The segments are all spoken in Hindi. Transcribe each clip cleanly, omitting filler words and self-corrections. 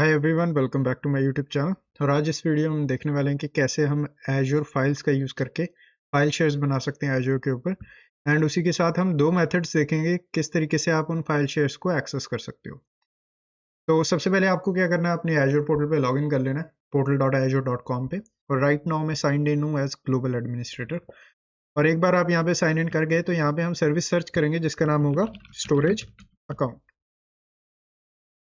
Hi everyone, welcome back to my YouTube channel. और आज इस वीडियो में हम देखने वाले हैं कि कैसे हम एजूर फाइल्स का यूज़ करके फाइल शेयर्स बना सकते हैं एजूर के ऊपर। एंड उसी के साथ हम दो मेथड्स देखेंगे किस तरीके से आप उन फाइल शेयर्स को एक्सेस कर सकते हो। तो सबसे पहले आपको क्या करना है, अपने एजूर पोर्टल पे लॉगिन कर लेना है portal.azure.com पे। और राइट नाउ मैं साइंड इन हूँ एज ग्लोबल एडमिनिस्ट्रेटर। और एक बार आप यहाँ पे साइन इन कर गए तो यहाँ पे हम सर्विस सर्च करेंगे जिसका नाम होगा स्टोरेज अकाउंट।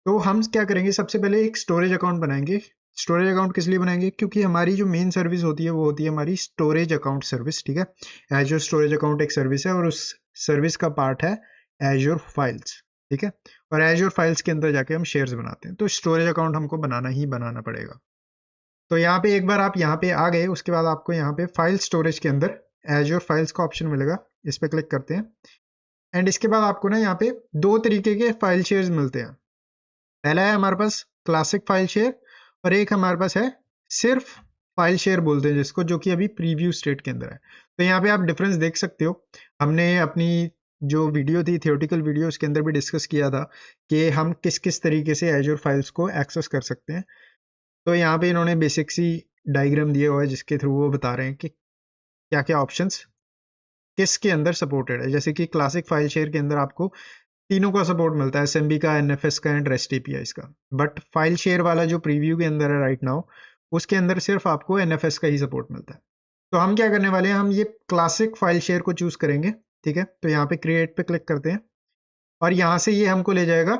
तो हम क्या करेंगे, सबसे पहले एक स्टोरेज अकाउंट बनाएंगे। स्टोरेज अकाउंट किस लिए बनाएंगे? क्योंकि हमारी जो मेन सर्विस होती है वो होती है हमारी स्टोरेज अकाउंट सर्विस। ठीक है, एजूर स्टोरेज अकाउंट एक सर्विस है और उस सर्विस का पार्ट है एजूर फाइल्स। ठीक है, और एजूर फाइल्स के अंदर जाके हम शेयर्स बनाते हैं, तो स्टोरेज अकाउंट हमको बनाना ही बनाना पड़ेगा। तो यहाँ पे एक बार आप यहाँ पे आ गए, उसके बाद आपको यहाँ पे फाइल स्टोरेज के अंदर एजूर फाइल्स का ऑप्शन मिलेगा, इस पर क्लिक करते हैं। एंड इसके बाद आपको ना यहाँ पे दो तरीके के फाइल शेयर्स मिलते हैं। पहला है हमारे पास क्लासिक फाइल शेयर, और एक हमारे पास है सिर्फ फाइल शेयर बोलते हैं जिसको, जो कि अभी प्रीव्यू स्टेट के अंदर है। तो यहाँ पे आप डिफरेंस देख सकते हो। हमने अपनी जो वीडियो थी, थियोरेटिकल वीडियो, उसके अंदर भी डिस्कस किया था कि हम किस किस तरीके से एजूर फाइल्स को एक्सेस कर सकते हैं। तो यहाँ पे इन्होंने बेसिक सी डायग्राम दिया हुआ है जिसके थ्रू वो बता रहे हैं कि क्या क्या ऑप्शंस किसके अंदर सपोर्टेड है। जैसे कि क्लासिक फाइल शेयर के अंदर आपको तीनों का सपोर्ट मिलता है, एसएमबी का, एनएफएस का एंड रेस्ट एपीआईज का। बट फाइल शेयर वाला जो प्रीव्यू के अंदर है राइट नाउ, उसके अंदर सिर्फ आपको एनएफएस का ही सपोर्ट मिलता है। तो हम क्या करने वाले हैं, हम ये क्लासिक फाइल शेयर को चूज करेंगे। ठीक है, तो यहाँ पे क्रिएट पे क्लिक करते हैं और यहाँ से ये हमको ले जाएगा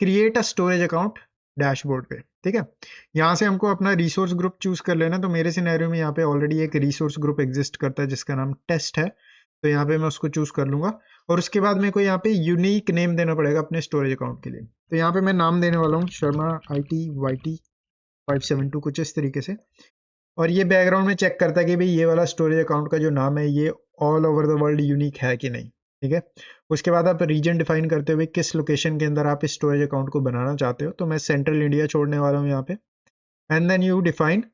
create a storage account dashboard पे। ठीक है, यहाँ से हमको अपना रिसोर्स ग्रुप चूज कर लेना। तो मेरे सिनेरियो में यहाँ पे ऑलरेडी एक रिसोर्स ग्रुप एग्जिस्ट करता है जिसका नाम टेस्ट है, तो यहाँ पे मैं उसको चूज कर लूंगा। और उसके बाद मेरे को यहाँ पे यूनिक नेम देना पड़ेगा अपने स्टोरेज अकाउंट के लिए। तो यहाँ पे मैं नाम देने वाला हूँ शर्मा IT YT 572, कुछ इस तरीके से। और ये बैकग्राउंड में चेक करता है कि भाई ये वाला स्टोरेज अकाउंट का जो नाम है ये all over the world unique है कि नहीं। ठीक है, उसके बाद आप रीजन डिफाइन करते हुए किस लोकेशन के अंदर आप इस स्टोरेज अकाउंट को बनाना चाहते हो। तो मैं सेंट्रल इंडिया छोड़ने वाला हूँ यहाँ पे। And then you define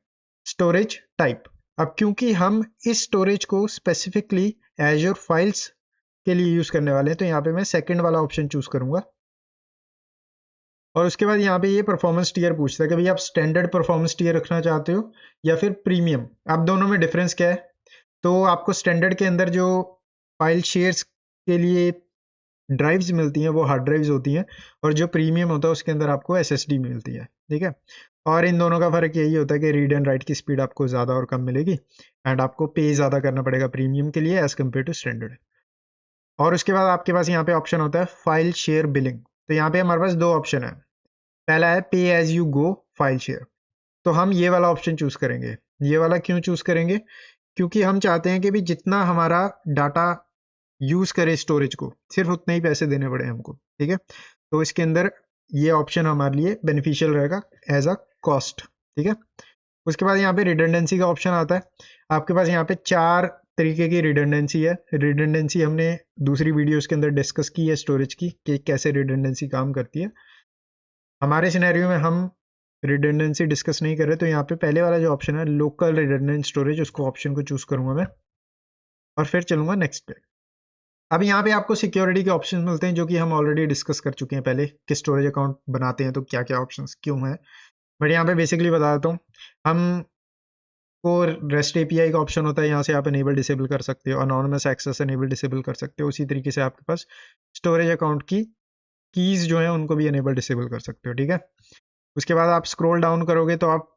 storage type. अब क्योंकि हम इस स्टोरेज को स्पेसिफिकली एजूर फाइल्स के लिए यूज करने वाले हैं, तो यहाँ पे मैं सेकंड वाला ऑप्शन चूज करूंगा। और उसके बाद यहाँ पे ये परफॉर्मेंस टीयर पूछता है कि भाई आप स्टैंडर्ड परफॉर्मेंस टीयर रखना चाहते हो या फिर प्रीमियम। आप दोनों में डिफरेंस क्या है? तो आपको स्टैंडर्ड के अंदर जो फाइल शेयर्स के लिए ड्राइव्स मिलती हैं वो हार्ड ड्राइव्स होती हैं, और जो प्रीमियम होता है उसके अंदर आपको SSD मिलती है। ठीक है, और इन दोनों का फर्क यही होता है कि रीड एंड राइट की स्पीड आपको ज़्यादा और कम मिलेगी, एंड आपको पे ज़्यादा करना पड़ेगा प्रीमियम के लिए एज कम्पेयर टू स्टैंडर्ड। और उसके बाद आपके पास यहाँ पे ऑप्शन होता है फाइल शेयर बिलिंग। तो यहाँ पे हमारे पास दो ऑप्शन है। पहला है pay as you go file share. तो हम ये वाला ऑप्शन चूज करेंगे। ये वाला क्यों चूज करेंगे? क्योंकि हम चाहते हैं कि भी जितना हमारा डाटा यूज करे स्टोरेज को, सिर्फ उतने ही पैसे देने पड़े हमको। ठीक है, तो इसके अंदर ये ऑप्शन हमारे लिए बेनिफिशियल रहेगा एज अ कॉस्ट। ठीक है, उसके बाद यहाँ पे रिडंडेंसी का ऑप्शन आता है। आपके पास यहाँ पे चार तरीके की रिडंडेंसी है। रिडंडेंसी हमने दूसरी वीडियोस के अंदर डिस्कस की है स्टोरेज की, कि कैसे रिडंडेंसी काम करती है। हमारे सिनेरियो में हम रिडंडेंसी डिस्कस नहीं कर रहे, तो यहाँ पे पहले वाला जो ऑप्शन है लोकल रिडंडेंट स्टोरेज, उसको ऑप्शन को चूज करूंगा मैं और फिर चलूंगा नेक्स्ट पे। अब यहाँ पे आपको सिक्योरिटी के ऑप्शन मिलते हैं जो कि हम ऑलरेडी डिस्कस कर चुके हैं पहले, कि स्टोरेज अकाउंट बनाते हैं तो क्या क्या ऑप्शंस क्यों है। बट यहाँ पे बेसिकली बता देता हूँ। हम को रेस्ट एपीआई का ऑप्शन होता है, यहाँ से आप इनेबल डिसेबल कर सकते हो, अनोनिमस एक्सेस इनेबल डिसेबल कर सकते हो। उसी तरीके से आपके पास स्टोरेज अकाउंट की कीज जो है उनको भी इनेबल डिसेबल कर सकते हो। ठीक है, उसके बाद आप स्क्रॉल डाउन करोगे तो आप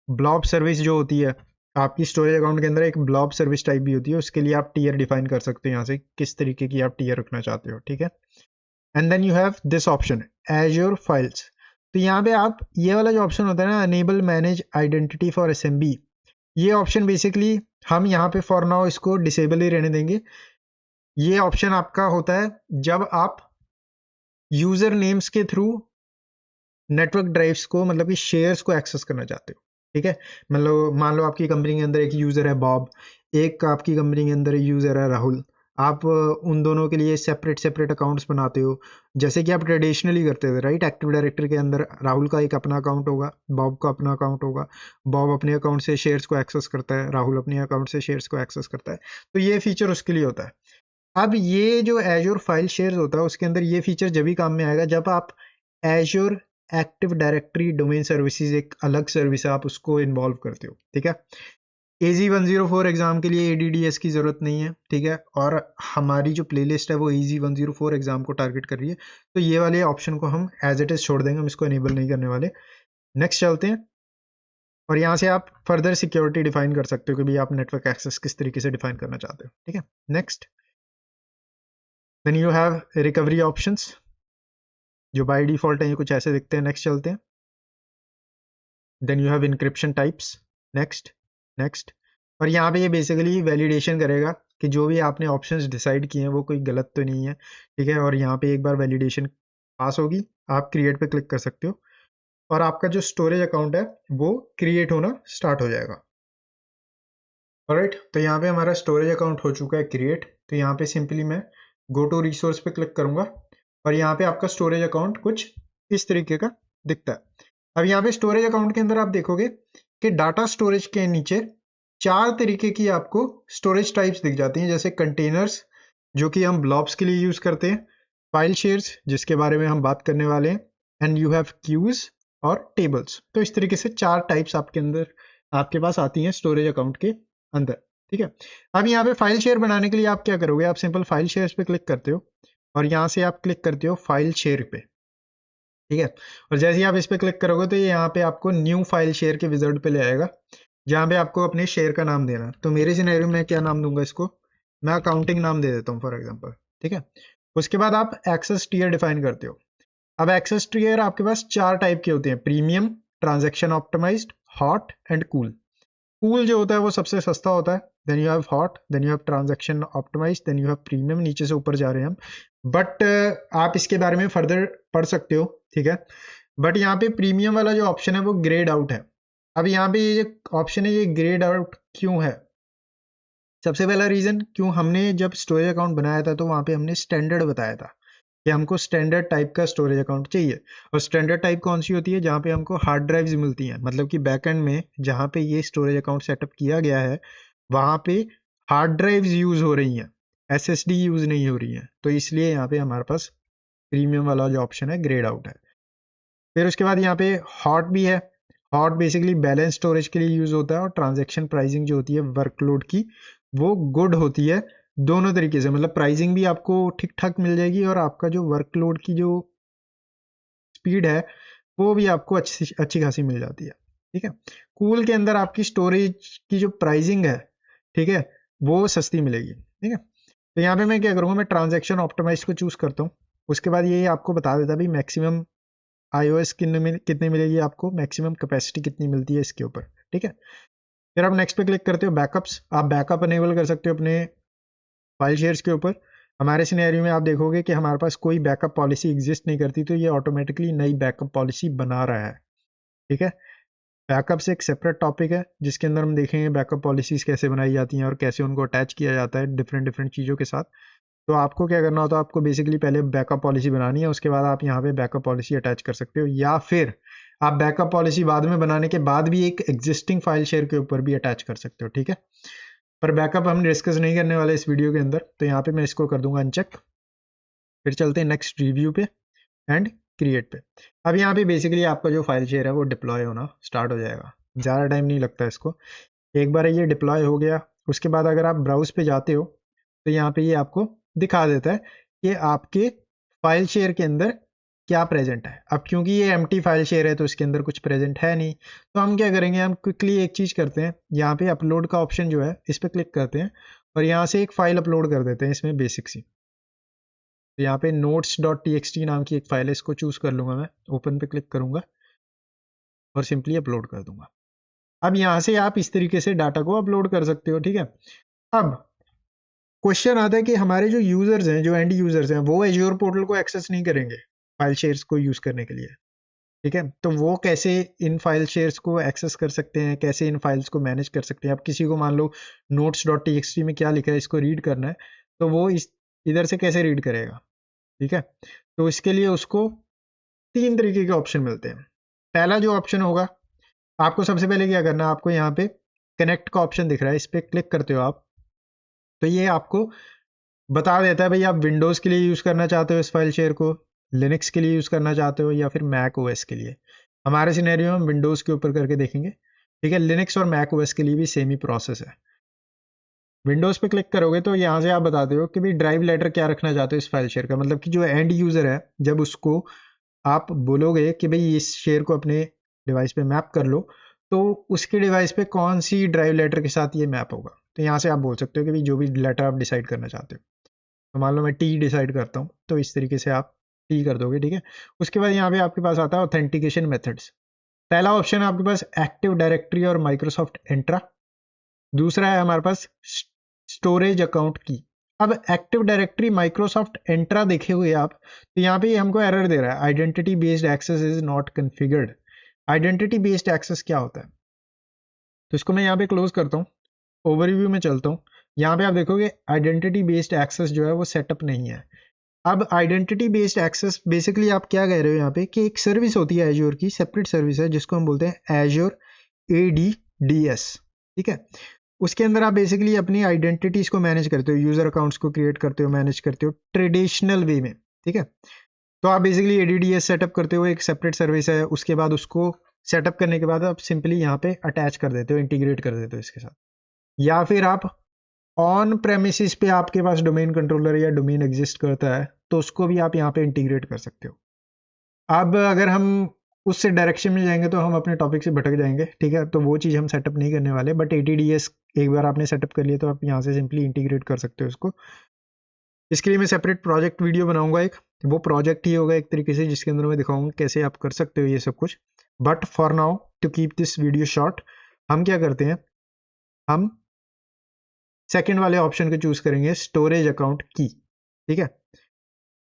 ब्लॉब सर्विस जो होती है आपकी स्टोरेज अकाउंट के अंदर, एक ब्लॉब सर्विस टाइप भी होती है, उसके लिए आप टीयर डिफाइन कर सकते हो यहाँ से किस तरीके की आप टीयर रखना चाहते हो। ठीक है, and then you have this option Azure files. तो यहाँ पे आप ये वाला जो ऑप्शन होता है ना, enable manage identity for SMB, ये ऑप्शन बेसिकली हम यहाँ पे फॉर नाउ इसको डिसेबल ही रहने देंगे। ये ऑप्शन आपका होता है जब आप यूजर नेम्स के थ्रू नेटवर्क ड्राइव्स को, मतलब कि शेयर्स को एक्सेस करना चाहते हो। ठीक है, मतलब मान लो आपकी कंपनी के अंदर एक यूजर है बॉब, एक आपकी कंपनी के अंदर यूजर है राहुल। आप उन दोनों के लिए सेपरेट सेपरेट अकाउंट्स बनाते हो, जैसे कि आप ट्रेडिशनली करते थे, राइट। एक्टिव डायरेक्टरी के अंदर राहुल का एक अपना अकाउंट होगा, बॉब का अपना अकाउंट होगा। बॉब अपने अकाउंट से शेयर्स को एक्सेस करता है, राहुल अपने अकाउंट से शेयर्स को एक्सेस करता है। तो ये फीचर उसके लिए होता है। अब ये जो एजूर फाइल शेयर्स होता है उसके अंदर ये फीचर जब भी काम में आएगा जब आप Azure active directory domain services एक अलग सर्विस है, आप उसको इन्वॉल्व करते हो, ठीक है। AZ104 एग्जाम के लिए ADDS की जरूरत नहीं है, ठीक है, और हमारी जो प्लेलिस्ट है वो AZ104 एग्जाम को टारगेट कर रही है, तो ये वाले ऑप्शन को हम एज इट इज छोड़ देंगे, हम इसको इनेबल नहीं करने वाले। नेक्स्ट चलते हैं, और यहाँ से आप फर्दर सिक्योरिटी डिफाइन कर सकते हो कि भाई आप नेटवर्क एक्सेस किस तरीके से डिफाइन करना चाहते हो, ठीक है। Next, then you have recovery options जो बाय डिफॉल्ट है, ये कुछ ऐसे दिखते हैं। नेक्स्ट चलते हैं, then you have encryption types. Next, next, और यहाँ पे ये बेसिकली वैलिडेशन करेगा कि जो भी आपने ऑप्शंस डिसाइड किए हैं वो कोई गलत तो नहीं है, ठीक है। और यहाँ पे एक बार वैलिडेशन पास होगी, आप क्रिएट पे क्लिक कर सकते हो और आपका जो स्टोरेज अकाउंट है वो क्रिएट होना स्टार्ट हो जाएगा। ऑलराइट, तो यहाँ पे हमारा स्टोरेज अकाउंट हो चुका है क्रिएट। तो यहाँ पे सिंपली मैं गो टू रिसोर्स पे क्लिक करूंगा और यहाँ पे आपका स्टोरेज अकाउंट कुछ इस तरीके का दिखता है। अब यहाँ पे स्टोरेज अकाउंट के अंदर आप देखोगे कि डाटा स्टोरेज के नीचे 4 तरीके की आपको स्टोरेज टाइप्स दिख जाती हैं, जैसे कंटेनर्स जो कि हम ब्लॉब्स के लिए यूज करते हैं, फाइल शेयर्स जिसके बारे में हम बात करने वाले हैं, एंड यू हैव क्यूज और टेबल्स। तो इस तरीके से 4 टाइप्स आपके अंदर आपके पास आती हैं स्टोरेज अकाउंट के अंदर, ठीक है। अब यहाँ पे फाइल शेयर बनाने के लिए आप क्या करोगे, आप सिंपल फाइल शेयर्स पे क्लिक करते हो और यहाँ से आप क्लिक करते हो फाइल शेयर पे, ठीक है। और जैसे ही आप इस पे क्लिक करोगे तो ये यहाँ पे आपको न्यू फाइल शेयर के विजार्ड पे ले आएगा, जहाँ पे आपको अपने शेयर का नाम देना है। तो मेरे सिनेरियो में क्या नाम दूंगा इसको, मैं अकाउंटिंग नाम दे देता हूँ फॉर एग्जाम्पल, ठीक है। उसके बाद आप एक्सेस टियर डिफाइन करते हो। अब एक्सेस टियर आपके पास 4 टाइप के होते हैं, premium, transaction optimized, hot and cool. Cool जो होता है वो सबसे सस्ता होता है, then you have hot, then you have transaction optimized, then you have premium, नीचे से ऊपर जा रहे हैं हम। बट आप इसके बारे में फर्दर पढ़ सकते हो, ठीक है। बट यहाँ पे प्रीमियम वाला जो ऑप्शन है वो ग्रेड आउट है। अब यहाँ पे ये जो ऑप्शन है ये ग्रेड आउट क्यों है, सबसे पहला रीजन, क्यों हमने जब स्टोरेज अकाउंट बनाया था तो वहां पे हमने स्टैंडर्ड बताया था कि हमको स्टैंडर्ड टाइप का स्टोरेज अकाउंट चाहिए। और स्टैंडर्ड टाइप कौन सी होती है, जहाँ पे हमको हार्ड ड्राइव्स मिलती हैं, मतलब कि बैकएंड में जहाँ पे ये स्टोरेज अकाउंट सेटअप किया गया है वहां पे हार्ड ड्राइव्स यूज हो रही हैं, SSD यूज नहीं हो रही है, तो इसलिए यहाँ पे हमारे पास प्रीमियम वाला जो ऑप्शन है ग्रेड आउट है। फिर उसके बाद यहाँ पे हॉट भी है। हॉट बेसिकली बैलेंस स्टोरेज के लिए यूज होता है, और ट्रांजैक्शन प्राइसिंग जो होती है वर्कलोड की वो गुड होती है दोनों तरीके से, मतलब प्राइसिंग भी आपको ठीक ठाक मिल जाएगी और आपका जो वर्कलोड की जो स्पीड है वो भी आपको अच्छी अच्छी खासी मिल जाती है, ठीक है। कूल के अंदर आपकी स्टोरेज की जो प्राइसिंग है, ठीक है, वो सस्ती मिलेगी, ठीक है। तो यहाँ पे मैं क्या करूँगा, मैं ट्रांजैक्शन ऑप्टिमाइज को चूज करता हूँ। उसके बाद ये आपको बता देता भाई मैक्सिमम iOS कितने मिलेगी आपको, मैक्सिमम कैपेसिटी कितनी मिलती है इसके ऊपर, ठीक है। फिर आप नेक्स्ट पे क्लिक करते हो बैकअप्स, आप बैकअप अनेबल कर सकते हो अपने फाइल शेयर्स के ऊपर। हमारे सिनेरियो में आप देखोगे कि हमारे पास कोई बैकअप पॉलिसी एग्जिस्ट नहीं करती, तो ये ऑटोमेटिकली नई बैकअप पॉलिसी बना रहा है, ठीक है। बैकअप्स एक सेपरेट टॉपिक है जिसके अंदर हम देखेंगे बैकअप पॉलिसीज कैसे बनाई जाती हैं और कैसे उनको अटैच किया जाता है डिफरेंट डिफरेंट चीज़ों के साथ। तो आपको क्या करना होता है, आपको बेसिकली पहले बैकअप पॉलिसी बनानी है, उसके बाद आप यहाँ पे बैकअप पॉलिसी अटैच कर सकते हो, या फिर आप बैकअप पॉलिसी बाद में बनाने के बाद भी एक एग्जिस्टिंग फाइल शेयर के ऊपर भी अटैच कर सकते हो, ठीक है। पर बैकअप हम डिस्कस नहीं करने वाले इस वीडियो के अंदर, तो यहाँ पे मैं इसको कर दूंगा अनचेक। फिर चलते हैं नेक्स्ट रिव्यू पे एंड क्रिएट पे। अब यहाँ पे बेसिकली आपका जो फाइल शेयर है वो डिप्लॉय होना स्टार्ट हो जाएगा, ज़्यादा टाइम नहीं लगता इसको। एक बार ये डिप्लॉय हो गया, उसके बाद अगर आप ब्राउज पे जाते हो तो यहाँ पे ये आपको दिखा देता है कि आपके फाइल शेयर के अंदर क्या प्रेजेंट है। अब क्योंकि ये एम्प्टी फाइल शेयर है तो इसके अंदर कुछ प्रेजेंट है नहीं, तो हम क्या करेंगे, हम क्विकली एक चीज़ करते हैं, यहाँ पे अपलोड का ऑप्शन जो है इस पर क्लिक करते हैं और यहाँ से एक फाइल अपलोड कर देते हैं इसमें बेसिक सी। तो यहाँ पे notes.txt नाम की एक फाइल है, इसको चूज कर लूंगा मैं, ओपन पे क्लिक करूंगा और सिंपली अपलोड कर दूंगा। अब यहाँ से आप इस तरीके से डाटा को अपलोड कर सकते हो, ठीक है। अब क्वेश्चन आता है कि हमारे जो यूजर्स हैं, जो एंड यूजर्स हैं, वो एज्योर पोर्टल को एक्सेस नहीं करेंगे फाइल शेयर्स को यूज करने के लिए, ठीक है। तो वो कैसे इन फाइल शेयर्स को एक्सेस कर सकते हैं, कैसे इन फाइल्स को मैनेज कर सकते हैं। अब किसी को मान लो notes.txt में क्या लिखा है इसको रीड करना है, तो वो इस इधर से कैसे रीड करेगा, ठीक है। तो इसके लिए उसको 3 तरीके के ऑप्शन मिलते हैं। पहला जो ऑप्शन होगा, आपको सबसे पहले क्या करना है, आपको यहाँ पे कनेक्ट का ऑप्शन दिख रहा है, इस पर क्लिक करते हो आप, तो ये आपको बता देता है भाई आप विंडोज़ के लिए यूज़ करना चाहते हो इस फाइल शेयर को, लिनक्स के लिए यूज़ करना चाहते हो या फिर मैक ओएस के लिए। हमारे सिनेरियो में हम विंडोज़ के ऊपर करके देखेंगे, ठीक है। लिनक्स और मैक ओएस के लिए भी सेम ही प्रोसेस है। विंडोज़ पे क्लिक करोगे तो यहाँ से आप बताते हो कि भाई ड्राइव लेटर क्या रखना चाहते हो इस फाइल शेयर का, मतलब कि जो एंड यूज़र है जब उसको आप बोलोगे कि भाई इस शेयर को अपने डिवाइस पे मैप कर लो, तो उसके डिवाइस पे कौन सी ड्राइव लेटर के साथ ये मैप होगा। तो यहाँ से आप बोल सकते हो कि भाई जो भी लेटर आप डिसाइड करना चाहते हो, तो मान लो मैं टी डिसाइड करता हूँ, तो इस तरीके से आप टी कर दोगे, ठीक है। उसके बाद यहाँ पे आपके पास आता है ऑथेंटिकेशन मेथड्स। पहला ऑप्शन है आपके पास एक्टिव डायरेक्टरी और माइक्रोसॉफ्ट एंट्रा। दूसरा है हमारे पास स्टोरेज अकाउंट की। अब एक्टिव डायरेक्टरी माइक्रोसॉफ्ट एंट्रा देखे हुए आप, तो यहाँ पे हमको एरर दे रहा है, identity based access is not configured. Identity based access क्या होता है, तो इसको मैं यहाँ पे क्लोज करता हूँ, ओवरव्यू में चलता हूँ। यहाँ पे आप देखोगे आइडेंटिटी बेस्ड एक्सेस जो है वो सेटअप नहीं है। अब आइडेंटिटी बेस्ड एक्सेस बेसिकली आप क्या कह रहे हो यहाँ पे कि एक सर्विस होती है एज्योर की, सेपरेट सर्विस है जिसको हम बोलते हैं एज्योर ADDS, ठीक है। उसके अंदर आप बेसिकली अपनी आइडेंटिटीज को मैनेज करते हो, यूजर अकाउंट्स को क्रिएट करते हो, मैनेज करते हो ट्रेडिशनल वे में, ठीक है। तो आप बेसिकली ADDS सेटअप करते हो, एक सेपरेट सर्विस है। उसके बाद उसको सेटअप करने के बाद आप सिंपली यहाँ पे अटैच कर देते हो, इंटीग्रेट कर देते हो इसके साथ। या फिर आप ऑन प्रेमिसिस पे आपके पास डोमेन कंट्रोलर या डोमेन एग्जिस्ट करता है, तो उसको भी आप यहाँ पे इंटीग्रेट कर सकते हो। अब अगर हम उससे डायरेक्शन में जाएंगे तो हम अपने टॉपिक से भटक जाएंगे, ठीक है। तो वो चीज़ हम सेटअप नहीं करने वाले, बट ADDS एक बार आपने सेटअप कर लिया तो आप यहाँ से सिंपली इंटीग्रेट कर सकते हो उसको। इसके लिए मैं सेपरेट प्रोजेक्ट वीडियो बनाऊंगा एक, वो प्रोजेक्ट ही होगा एक तरीके से, जिसके अंदर मैं दिखाऊंगा कैसे आप कर सकते हो ये सब कुछ। But for now to keep this video short, हम क्या करते हैं, हम सेकेंड वाले ऑप्शन को चूज करेंगे, स्टोरेज अकाउंट की, ठीक है।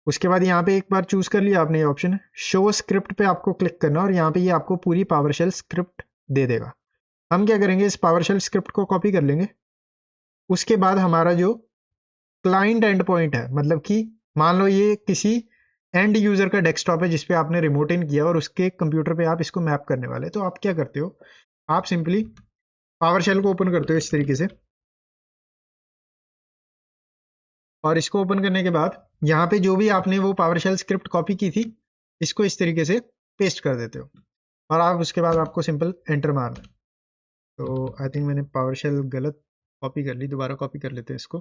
उसके बाद यहाँ पे एक बार चूज कर लिया आपने ये ऑप्शन, शो स्क्रिप्ट पे आपको क्लिक करना और यहाँ पे ये आपको पूरी पावरशेल स्क्रिप्ट दे देगा। हम क्या करेंगे, इस पावरशेल स्क्रिप्ट को कॉपी कर लेंगे। उसके बाद हमारा जो क्लाइंट एंड पॉइंट है, मतलब कि मान लो ये किसी एंड यूजर का डेस्कटॉप है जिसपे आपने रिमोट इन किया और उसके कंप्यूटर पे आप इसको मैप करने वाले, तो आप क्या करते हो, आप सिंपली पावरशेल को ओपन करते हो इस तरीके से, और इसको ओपन करने के बाद यहाँ पे जो भी आपने वो पावरशेल स्क्रिप्ट कॉपी की थी, इसको इस तरीके से पेस्ट कर देते हो, और आप उसके बाद आपको सिंपल एंटर मारना है। तो आई थिंक मैंने पावरशेल गलत कॉपी कर ली, दोबारा कॉपी कर लेते हैं इसको।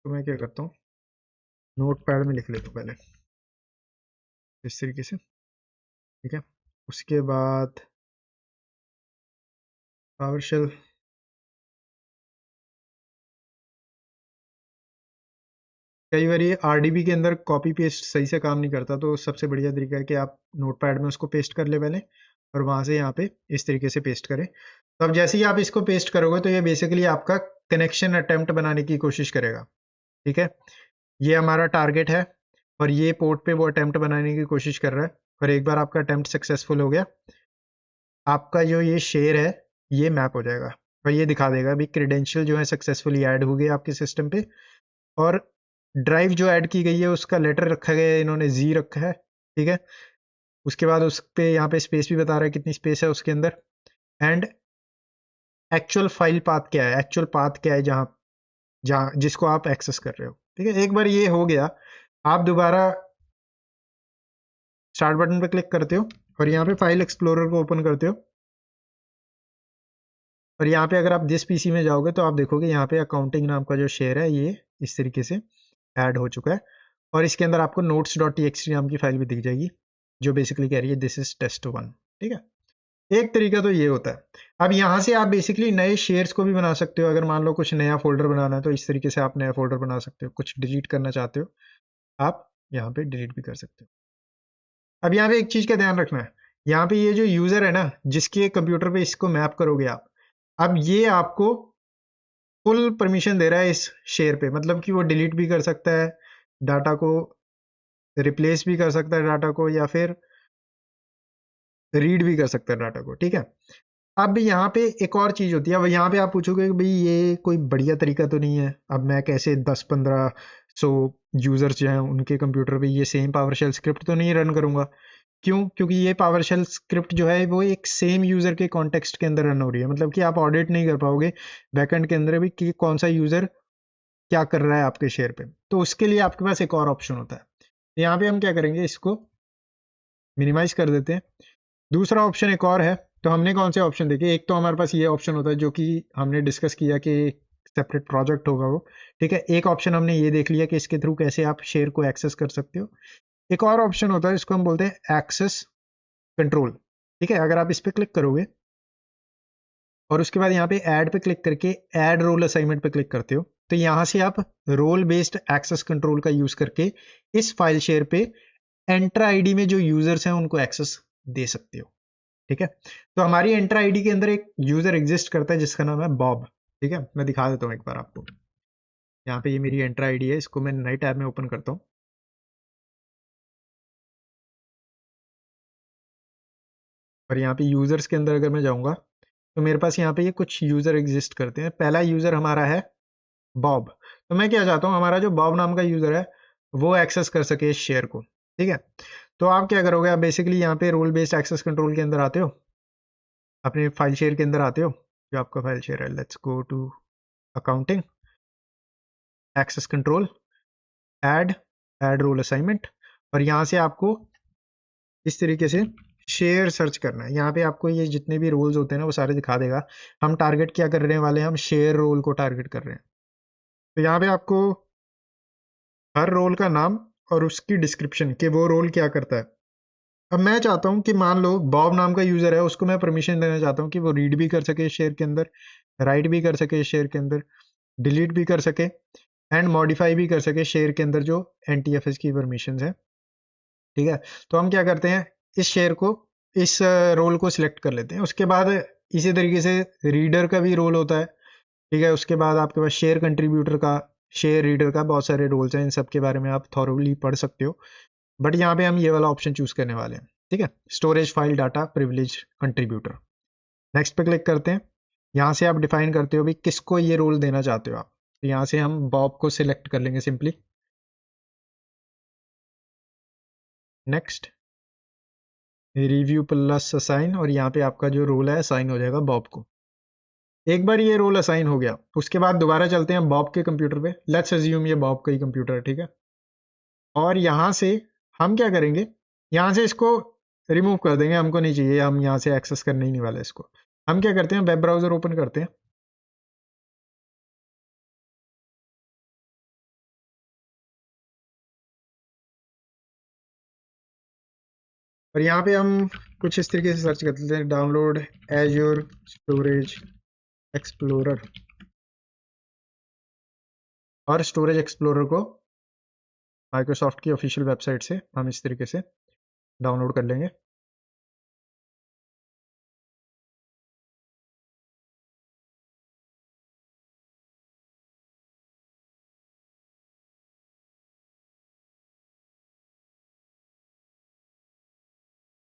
तो मैं क्या करता हूँ, नोट पैड में लिख लेता हूँ पहले इस तरीके से, ठीक है। उसके बाद पावरशेल, कई बार ये RDB के अंदर कॉपी पेस्ट सही से काम नहीं करता, तो सबसे बढ़िया तरीका है कि आप नोट पैड में उसको पेस्ट कर ले पहले, और वहां से यहाँ पे इस तरीके से पेस्ट करें। तो अब जैसे ही आप इसको पेस्ट करोगे तो ये बेसिकली आपका कनेक्शन अटेम्प्ट बनाने की कोशिश करेगा, ठीक है। ये हमारा टारगेट है और ये पोर्ट पे वो अटेम्प्ट बनाने की कोशिश कर रहा है, और एक बार आपका अटेम्प्ट सक्सेसफुल हो गया, आपका जो ये शेयर है ये मैप हो जाएगा और ये दिखा देगा भी क्रेडेंशियल जो है सक्सेसफुली ऐड हो गए आपके सिस्टम पे, और ड्राइव जो ऐड की गई है उसका लेटर रखा गया है, इन्होंने जी रखा है, ठीक है। उसके बाद उस पे यहाँ पे स्पेस भी बता रहा है कितनी स्पेस है उसके अंदर, एंड एक्चुअल फाइल पाथ क्या है, एक्चुअल पाथ क्या है जहाँ जहाँ जिसको आप एक्सेस कर रहे हो, ठीक है। एक बार ये हो गया, आप दोबारा स्टार्ट बटन पर क्लिक करते हो और यहाँ पे फाइल एक्सप्लोरर को ओपन करते हो, और यहाँ पे अगर आप जिस पीसी में जाओगे तो आप देखोगे यहाँ पे अकाउंटिंग नाम का जो शेयर है ये इस तरीके से ऐड हो चुका है, और इसके अंदर आपको notes.txt नाम की फाइल भी दिख जाएगी जो बेसिकली कह रही है दिस इज test1, ठीक है। एक तरीका तो ये होता है। अब यहाँ से आप बेसिकली नए शेयर्स को भी बना सकते हो, अगर मान लो कुछ नया फोल्डर बनाना है तो इस तरीके से आप नया फोल्डर बना सकते हो, कुछ डिलीट करना चाहते हो आप यहाँ पे डिलीट भी कर सकते हो। अब यहाँ पे एक चीज का ध्यान रखना है, यहाँ पे ये जो यूजर है ना जिसके कंप्यूटर पे इसको मैप करोगे आप, अब ये आपको फुल परमिशन दे रहा है इस शेयर पे, मतलब कि वो डिलीट भी कर सकता है डाटा को, रिप्लेस भी कर सकता है डाटा को, या फिर रीड भी कर सकता है डाटा को, ठीक है। अब यहाँ पे एक और चीज होती है, अब यहाँ पे आप पूछोगे कि भाई ये कोई बढ़िया तरीका तो नहीं है, अब मैं कैसे 10-15 100 यूजर्स जो हैं उनके कंप्यूटर पे ये सेम पावरशेल स्क्रिप्ट तो नहीं रन करूंगा। क्यों? क्योंकि ये पावरशेल स्क्रिप्ट जो है वो एक सेम यूजर के कॉन्टेक्स्ट के अंदर रन हो रही है, मतलब कि आप ऑडिट नहीं कर पाओगे बैकएंड के अंदर भी कि कौन सा यूजर क्या कर रहा है आपके शेयर पे। तो उसके लिए आपके पास एक और ऑप्शन होता है। यहाँ पे हम क्या करेंगे, इसको मिनिमाइज कर देते हैं। दूसरा ऑप्शन एक और है। तो हमने कौन से ऑप्शन देखे, एक तो हमारे पास ये ऑप्शन होता है जो कि हमने डिस्कस किया कि सेपरेट प्रोजेक्ट होगा वो, ठीक है। एक ऑप्शन हमने ये देख लिया कि इसके थ्रू कैसे आप शेयर को एक्सेस कर सकते हो। एक और ऑप्शन होता है जिसको हम बोलते हैं एक्सेस कंट्रोल, ठीक है। अगर आप इस पर क्लिक करोगे और उसके बाद यहाँ पे ऐड पे क्लिक करके ऐड रोल असाइनमेंट पे क्लिक करते हो, तो यहाँ से आप रोल बेस्ड एक्सेस कंट्रोल का यूज करके इस फाइल शेयर पे एंटर आईडी में जो यूजर्स हैं उनको एक्सेस दे सकते हो, ठीक है। तो हमारी एंटर आईडी के अंदर एक यूजर एग्जिस्ट करता है जिसका नाम है बॉब, ठीक है। मैं दिखा देता हूँ एक बार आपको। यहाँ पे ये मेरी एंटर आईडी है, इसको मैं नई टैब में ओपन करता हूँ। और यहाँ पे यूजर्स के अंदर अगर मैं जाऊंगा तो मेरे पास यहाँ पे ये कुछ यूजर एग्जिस्ट करते हैं। पहला यूजर हमारा है बॉब। तो मैं क्या चाहता हूँ, हमारा जो बॉब नाम का यूजर है वो एक्सेस कर सके इस शेयर को, ठीक है। तो आप क्या करोगे, आप बेसिकली यहाँ पे रोल बेस्ड एक्सेस कंट्रोल के अंदर आते हो, अपने फाइल शेयर के अंदर आते हो, जो आपका फाइल शेयर है। Let's go to accounting, access control, add, add role assignment. और यहाँ से आपको इस तरीके से शेयर सर्च करना है। यहाँ पे आपको ये जितने भी रोल्स होते हैं ना वो सारे दिखा देगा। हम टारगेट क्या करने वाले हैं, हम शेयर रोल को टारगेट कर रहे हैं। तो यहाँ पे आपको हर रोल का नाम और उसकी डिस्क्रिप्शन कि वो रोल क्या करता है। अब मैं चाहता हूँ कि मान लो बॉब नाम का यूजर है, उसको मैं परमिशन देना चाहता हूँ कि वो रीड भी कर सके शेयर के अंदर, राइट भी कर सके शेयर के अंदर, डिलीट भी कर सके एंड मॉडिफाई भी कर सके शेयर के अंदर जो एनटीएफएस की परमिशन है, ठीक है। तो हम क्या करते हैं, इस शेयर को, इस रोल को सिलेक्ट कर लेते हैं। उसके बाद इसी तरीके से रीडर का भी रोल होता है, ठीक है। उसके बाद आपके पास शेयर कंट्रीब्यूटर का, शेयर रीडर का, बहुत सारे रोल्स हैं। इन सब के बारे में आप थॉरोली पढ़ सकते हो। बट यहाँ पे हम ये वाला ऑप्शन चूज करने वाले हैं, ठीक है। Storage file data privilege contributor. Next पे क्लिक करते हैं। यहाँ से आप डिफाइन करते हो भी किसको ये रोल देना चाहते हो आप। तो यहाँ से हम बॉब को सिलेक्ट कर लेंगे simply. Next, review plus assign, और यहाँ पे आपका जो रोल है असाइन हो जाएगा बॉब को। एक बार ये रोल असाइन हो गया, उसके बाद दोबारा चलते हैं बॉब के कंप्यूटर पे। लेट्स अज्यूम ये बॉब का ही कंप्यूटर है, ठीक है। और यहाँ से हम क्या करेंगे, यहाँ से इसको रिमूव कर देंगे, हमको नहीं चाहिए, हम यहाँ से एक्सेस करने ही नहीं वाले इसको। हम क्या करते हैं, वेब ब्राउजर ओपन करते हैं। और यहाँ पे हम कुछ इस तरीके से सर्च कर लेते हैं, डाउनलोड एज्योर स्टोरेज एक्सप्लोरर। और स्टोरेज एक्सप्लोरर को माइक्रोसॉफ्ट की ऑफिशियल वेबसाइट से हम इस तरीके से डाउनलोड कर लेंगे।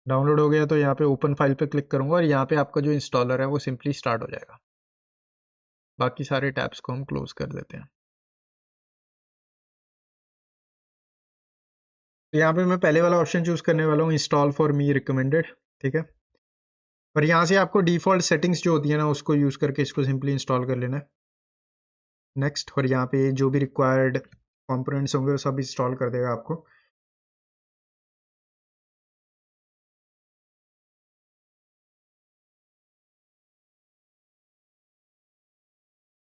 डाउनलोड हो गया तो यहाँ पे ओपन फाइल पे क्लिक करूंगा और यहाँ पे आपका जो इंस्टॉलर है वो सिंपली स्टार्ट हो जाएगा। बाकी सारे टैब्स को हम क्लोज कर देते हैं। तो यहाँ पे मैं पहले वाला ऑप्शन चूज करने वाला हूँ, इंस्टॉल फॉर मी रिकमेंडेड, ठीक है। और यहाँ से आपको डिफॉल्ट सेटिंग्स जो होती है ना उसको यूज करके इसको सिंपली इंस्टॉल कर लेना है। नेक्स्ट, और यहाँ पे जो भी रिक्वायर्ड कंपोनेंट्स होंगे वो सब इंस्टॉल कर देगा आपको।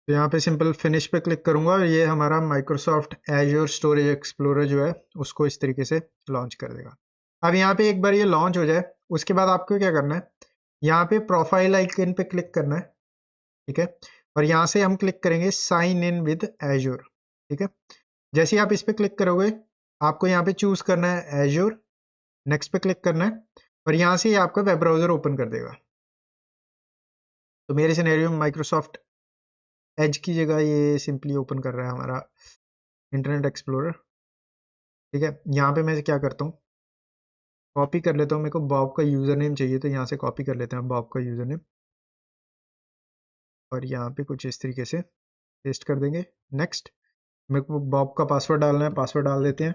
तो यहाँ पे सिंपल फिनिश पे क्लिक करूंगा और ये हमारा माइक्रोसॉफ्ट एज्योर स्टोरेज एक्सप्लोरर जो है उसको इस तरीके से लॉन्च कर देगा। अब यहाँ पे एक बार ये लॉन्च हो जाए उसके बाद आपको क्या करना है, यहाँ पे प्रोफाइल आइकन पे क्लिक करना है, ठीक है। और यहाँ से हम क्लिक करेंगे साइन इन विद एज्योर, ठीक है। जैसे ही आप इस पे क्लिक करोगे आपको यहाँ पे चूज करना है एज्योर, नेक्स्ट पे क्लिक करना है और यहाँ से ये आपका वेब ब्राउजर ओपन कर देगा। तो मेरे सिनेरियो में माइक्रोसॉफ्ट एज की जगह ये सिंपली ओपन कर रहा है हमारा इंटरनेट एक्सप्लोरर, ठीक है। यहाँ पे मैं क्या करता हूँ, कॉपी कर लेता हूँ। मेरे को बॉब का यूजर नेम चाहिए तो यहाँ से कॉपी कर लेते हैं बॉब का यूजर नेम और यहाँ पे कुछ इस तरीके से पेस्ट कर देंगे। नेक्स्ट, मेरे को बॉब का पासवर्ड डालना है, पासवर्ड डाल देते हैं।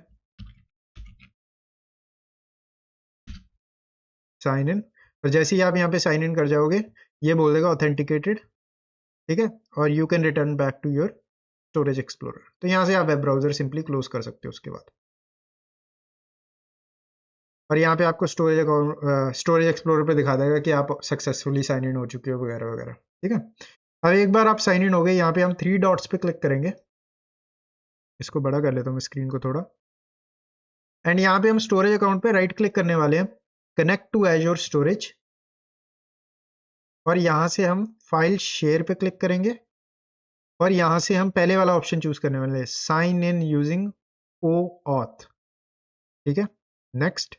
साइन इन, और जैसे ही आप यहाँ पे साइन इन कर जाओगे ये बोल देगा ऑथेंटिकेटेड, ठीक है, और you can return back to your storage explorer. तो यहाँ से आप वेब ब्राउजर सिंपली क्लोज कर सकते हो उसके बाद, और यहाँ पे आपको स्टोरेज अकाउंट स्टोरेज एक्सप्लोरर पे दिखा देगा कि आप सक्सेसफुली साइन इन हो चुके हो वगैरह वगैरह, ठीक है। अब एक बार आप साइन इन हो गए, यहाँ पे हम 3 डॉट्स पे क्लिक करेंगे, इसको बड़ा कर लेता हूँ मैं स्क्रीन को थोड़ा, एंड यहाँ पे हम स्टोरेज अकाउंट पे राइट क्लिक करने वाले हैं, कनेक्ट टू एज्योर स्टोरेज, और यहाँ से हम फाइल शेयर पे क्लिक करेंगे, और यहाँ से हम पहले वाला ऑप्शन चूज करने वाले हैं, साइन इन यूजिंग OAuth, ठीक है। नेक्स्ट,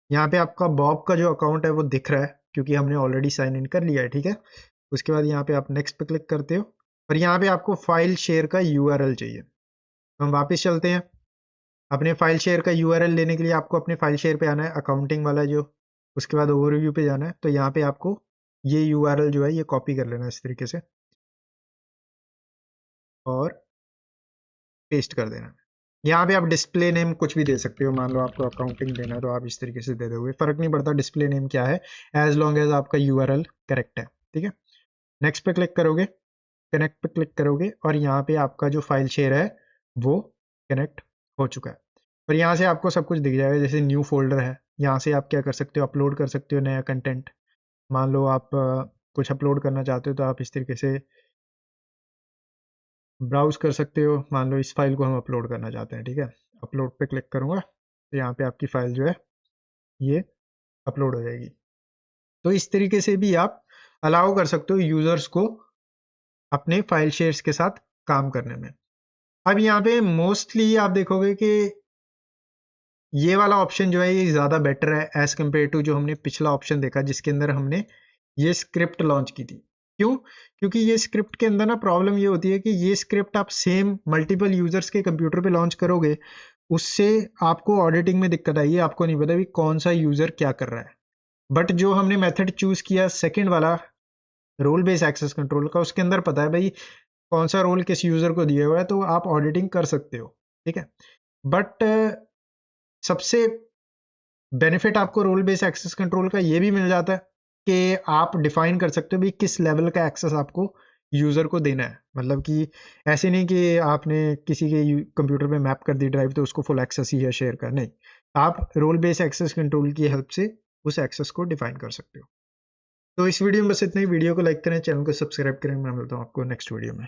यहाँ पे आपका बॉब का जो अकाउंट है वो दिख रहा है क्योंकि हमने ऑलरेडी साइन इन कर लिया है, ठीक है। उसके बाद यहाँ पे आप नेक्स्ट पे क्लिक करते हो, और यहाँ पे आपको फाइल शेयर का URL चाहिए। हम वापस चलते हैं, अपने फाइल शेयर का URL लेने के लिए आपको अपने फाइल शेयर पे आना है, अकाउंटिंग वाला जो, उसके बाद ओवरव्यू पे जाना है, तो यहाँ पे आपको ये URL जो है ये कॉपी कर लेना है इस तरीके से और पेस्ट कर देना है। यहाँ पे आप डिस्प्ले नेम कुछ भी दे सकते हो, मान लो आपको अकाउंटिंग देना है तो आप इस तरीके से दे दोगे, फर्क नहीं पड़ता डिस्प्ले नेम क्या है, एज लॉन्ग एज आपका URL करेक्ट है, ठीक है। नेक्स्ट पे क्लिक करोगे, कनेक्ट पे क्लिक करोगे, और यहाँ पे आपका जो फाइल शेयर है वो कनेक्ट हो चुका है, और यहाँ से आपको सब कुछ दिख जाएगा, जैसे न्यू फोल्डर है, यहाँ से आप क्या कर सकते हो, अपलोड कर सकते हो नया कंटेंट। मान लो आप कुछ अपलोड करना चाहते हो तो आप इस तरीके से ब्राउज कर सकते हो, मान लो इस फाइल को हम अपलोड करना चाहते हैं, ठीक है। अपलोड पे क्लिक करूंगा तो यहाँ पे आपकी फाइल जो है ये अपलोड हो जाएगी। तो इस तरीके से भी आप अलाउ कर सकते हो यूजर्स को अपने फाइल शेयर्स के साथ काम करने में। अब यहाँ पे मोस्टली आप देखोगे कि ये वाला ऑप्शन जो है ये ज़्यादा बेटर है एज कम्पेयर टू जो हमने पिछला ऑप्शन देखा जिसके अंदर हमने ये स्क्रिप्ट लॉन्च की थी। क्यों? क्योंकि ये स्क्रिप्ट के अंदर ना प्रॉब्लम ये होती है कि ये स्क्रिप्ट आप सेम मल्टीपल यूजर्स के कंप्यूटर पे लॉन्च करोगे, उससे आपको ऑडिटिंग में दिक्कत आएगी, आपको नहीं पता भी कौन सा यूजर क्या कर रहा है। बट जो हमने मेथड चूज किया सेकंड वाला रोल बेस्ड एक्सेस कंट्रोल का, उसके अंदर पता है भाई कौन सा रोल किस यूजर को दिया हुआ है, तो आप ऑडिटिंग कर सकते हो, ठीक है। बट सबसे बेनिफिट आपको रोल बेस्ड एक्सेस कंट्रोल का ये भी मिल जाता है कि आप डिफाइन कर सकते हो भी किस लेवल का एक्सेस आपको यूजर को देना है। मतलब कि ऐसे नहीं कि आपने किसी के कंप्यूटर पे मैप कर दी ड्राइव तो उसको फुल एक्सेस ही है शेयर का, नहीं, आप रोल बेस्ड एक्सेस कंट्रोल की हेल्प से उस एक्सेस को डिफाइन कर सकते हो। तो इस वीडियो में बस इतना ही। वीडियो को लाइक करें, चैनल को सब्सक्राइब करें, मैं मिलता हूँ आपको नेक्स्ट वीडियो में।